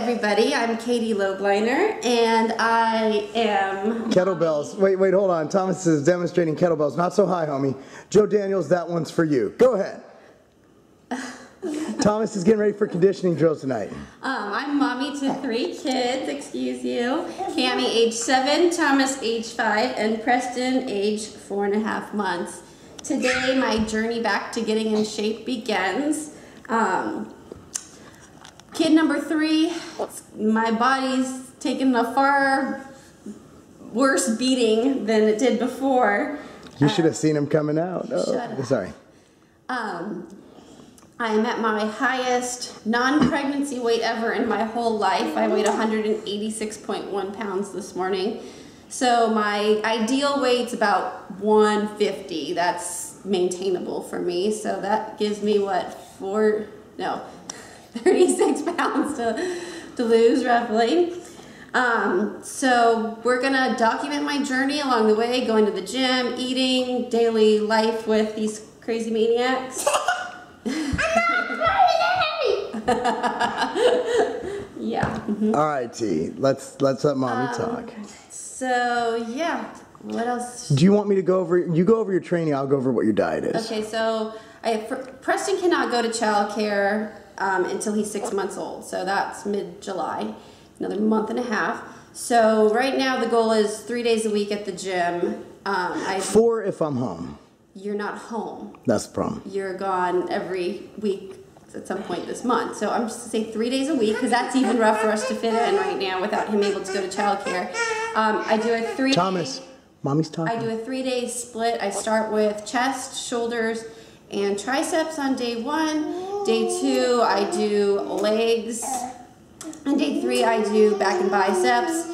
everybody. I'm Katie Lobliner, and I am... Kettlebells. Wait, hold on. Thomas is demonstrating kettlebells. Not so high, homie. Joe Daniels, that one's for you. Go ahead. Thomas is getting ready for conditioning drills tonight. I'm mommy to 3 kids, excuse you. Cammie, age 7, Thomas, age 5, and Preston, age 4.5 months. Today, my journey back to getting in shape begins. Kid number 3, my body's taken a far worse beating than it did before. You should have seen him coming out. Oh, sorry. I'm at my highest non-pregnancy weight ever in my whole life. I weighed 186.1 pounds this morning. So my ideal weight's about 150. That's maintainable for me. So that gives me what, 36 pounds to lose roughly. So we're gonna document my journey along the way, going to the gym, eating, daily life with these crazy maniacs. Yeah. Mm-hmm. All right, T. Let's let mommy talk. So yeah, what else? Do you want me to go over? You go over your training. I'll go over what your diet is. Okay, so Preston cannot go to childcare until he's 6 months old. So that's mid-July, another month and a half. So right now the goal is 3 days a week at the gym. 4 if I'm home. You're not home. That's the problem. You're gone every week at some point this month. So I'm just going to say 3 days a week because that's even rough for us to fit in right now without him able to go to childcare. I do a 3-day... Thomas, mommy's talking. I do a 3-day split. I start with chest, shoulders, and triceps on day 1. Day 2, I do legs. And day 3, I do back and biceps.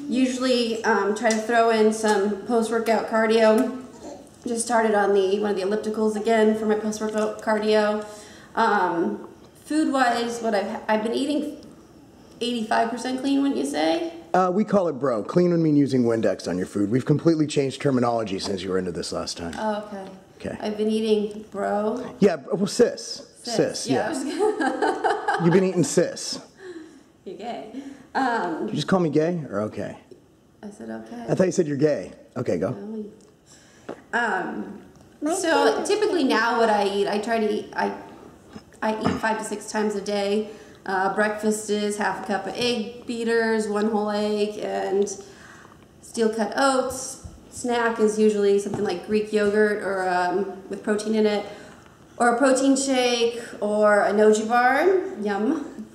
Usually try to throw in some post-workout cardio. Just started on one of the ellipticals again for my post-workout cardio. Food-wise, what I've been eating 85% clean, wouldn't you say? We call it bro. Clean would mean using Windex on your food. We've completely changed terminology since you were into this last time. Oh, okay. Okay. I've been eating bro. Yeah, well, cis, yeah. You've been eating cis. You're gay. Did you just call me gay or okay? I said okay. I thought you said you're gay. Okay, go. So typically now what I eat, I try to eat, I eat 5 to 6 times a day. Breakfast is half a cup of egg beaters, 1 whole egg, and steel cut oats. Snack is usually something like Greek yogurt or with protein in it, or a protein shake, or a Noji bar. Yum.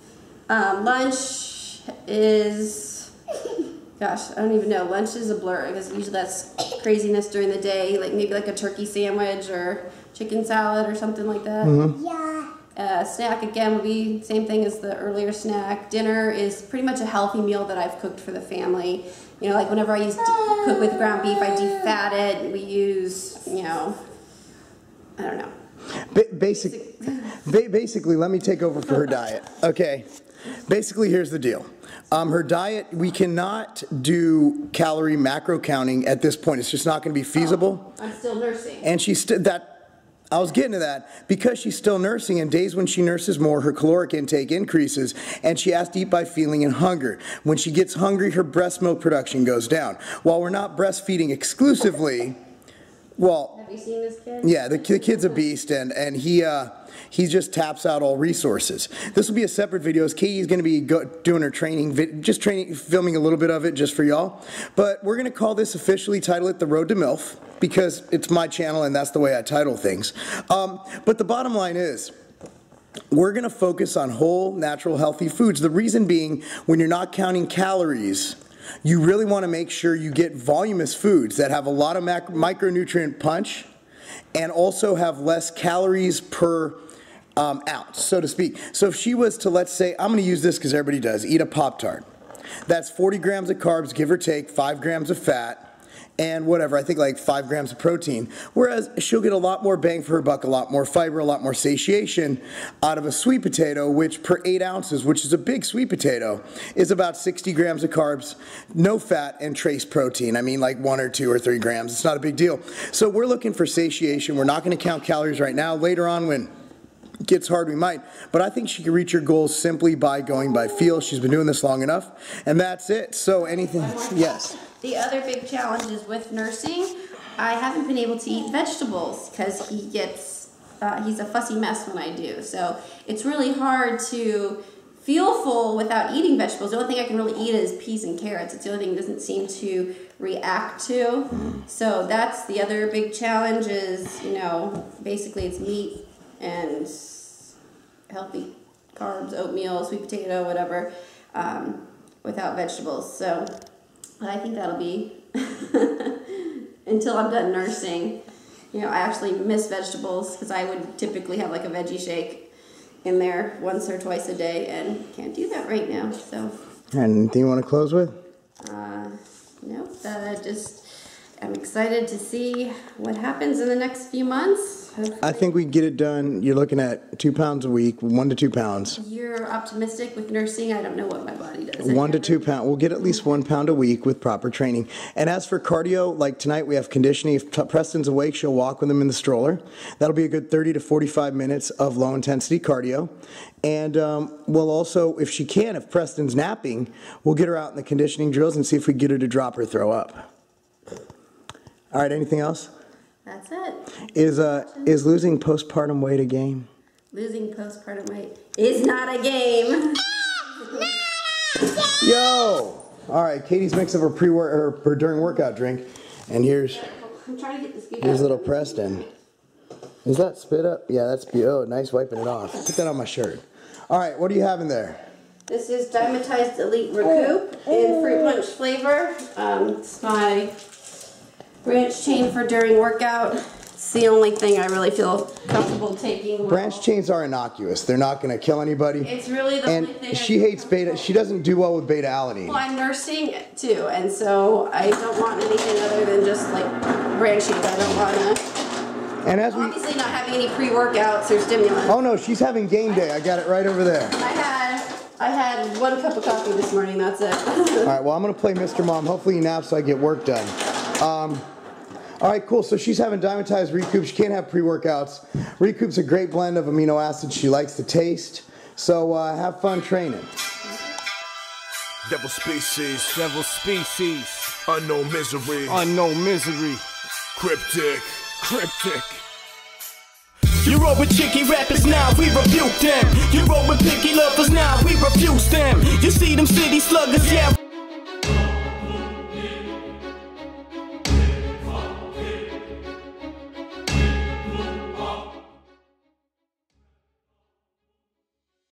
Lunch is, gosh, I don't even know. Lunch is a blur because usually that's craziness during the day, like maybe like a turkey sandwich or chicken salad or something like that. Mm-hmm. Yeah. Snack again would be same thing as the earlier snack. Dinner is pretty much a healthy meal that I've cooked for the family. You know, like whenever I used to cook with ground beef, I defat it. We use, you know, I don't know. Basically, let me take over for her diet. Okay. Basically, here's the deal. Her diet, we cannot do calorie macro counting at this point. It's just not going to be feasible. I'm still nursing. And I was getting to that because she's still nursing, and days when she nurses more, her caloric intake increases, and she has to eat by feeling and hunger. When she gets hungry, her breast milk production goes down. While we're not breastfeeding exclusively, well, have you seen this kid? Yeah, the kid's a beast, and he just taps out all resources. This will be a separate video. Katie's going to be doing her training, filming a little bit of it just for y'all. But we're going to call this officially, title it The Road to MILF, because it's my channel and that's the way I title things. But the bottom line is, we're going to focus on whole, natural, healthy foods. The reason being, when you're not counting calories, you really want to make sure you get voluminous foods that have a lot of micronutrient punch and also have less calories per ounce, so to speak. So if she was to, let's say, I'm going to use this because everybody does, eat a Pop-Tart. That's 40 grams of carbs, give or take, 5 grams of fat, and whatever, I think like 5 grams of protein. Whereas she'll get a lot more bang for her buck, a lot more fiber, a lot more satiation out of a sweet potato, which per 8 ounces, which is a big sweet potato, is about 60 grams of carbs, no fat, and trace protein. I mean like 1 or 2 or 3 grams. It's not a big deal. So we're looking for satiation. We're not going to count calories right now. Later on when gets hard, we might. But I think she can reach her goals simply by going by feel. She's been doing this long enough, and that's it. So anything, yes. The other big challenge is with nursing, I haven't been able to eat vegetables because he gets, he's a fussy mess when I do. So it's really hard to feel full without eating vegetables. The only thing I can really eat is peas and carrots. It's the only thing he doesn't seem to react to. So that's the other big challenge is, you know, basically it's meat and healthy carbs, oatmeal, sweet potato, whatever, without vegetables. So I think that'll be, until I'm done nursing. You know, I actually miss vegetables because I would typically have like a veggie shake in there once or twice a day, and can't do that right now. So. Anything you want to close with? No, I'm excited to see what happens in the next few months. Hopefully. I think we get it done. You're looking at 2 pounds a week, 1 to 2 pounds. You're optimistic with nursing. I don't know what my body does. 1 to 2 pounds. We'll get at least 1 pound a week with proper training. And as for cardio, like tonight we have conditioning. If Preston's awake, she'll walk with him in the stroller. That'll be a good 30 to 45 minutes of low intensity cardio. And we'll also, if she can, if Preston's napping, we'll get her out in the conditioning drills and see if we get her to drop or throw up. All right, anything else? That's it. Is losing postpartum weight a game? Losing postpartum weight is not a game. Yo! All right, Katie's mix of her during workout drink, and here's I'm trying to get this. Here's little Preston. Is that spit up? Yeah, that's oh, nice wiping it off. Put that on my shirt. All right, what do you have in there? This is Dimetized Elite Recoup in fruit punch flavor. It's my branch chain for during workout. It's the only thing I really feel comfortable taking. Branch chains are innocuous. They're not going to kill anybody. It's really the only thing. And she hates beta. She doesn't do well with beta-alanine. Well, I'm nursing too, and so I don't want anything other than just like branch chains. I don't want to. And as we obviously not having any pre-workouts or stimulants. Oh no, she's having game day. I got it right over there. I had 1 cup of coffee this morning. That's it. All right. Well, I'm going to play Mr. Mom. Hopefully you nap so I get work done. All right, cool. So she's having Dimetized Recoup. She can't have pre-workouts. Recoup's a great blend of amino acids. She likes the taste. So have fun training. Devil species. Devil species. Unknown misery. Unknown misery. Cryptic. Cryptic. You roll with chicky rappers, now we rebuke them. You roll with picky lovers, now we refuse them. You see them city sluggers, yeah.